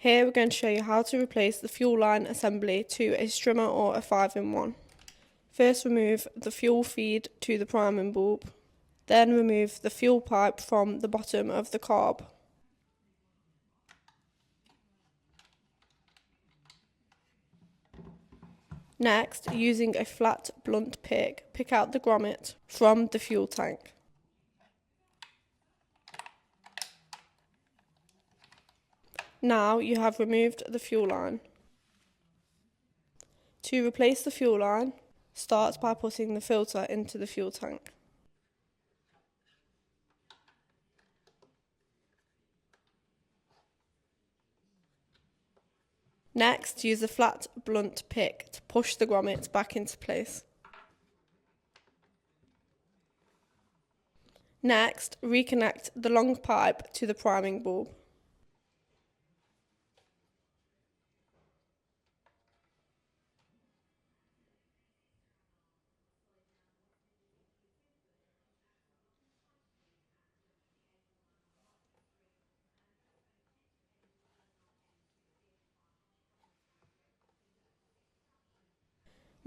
Here we're going to show you how to replace the fuel line assembly to a strimmer or a 5-in-1. First, remove the fuel feed to the priming bulb. Then remove the fuel pipe from the bottom of the carb. Next, using a flat blunt pick, pick out the grommet from the fuel tank. Now you have removed the fuel line. To replace the fuel line, start by putting the filter into the fuel tank. Next, use a flat blunt pick to push the grommet back into place. Next, reconnect the long pipe to the priming bulb.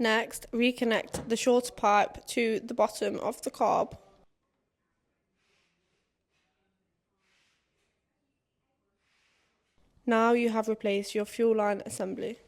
Next, reconnect the shorter pipe to the bottom of the carb. Now you have replaced your fuel line assembly.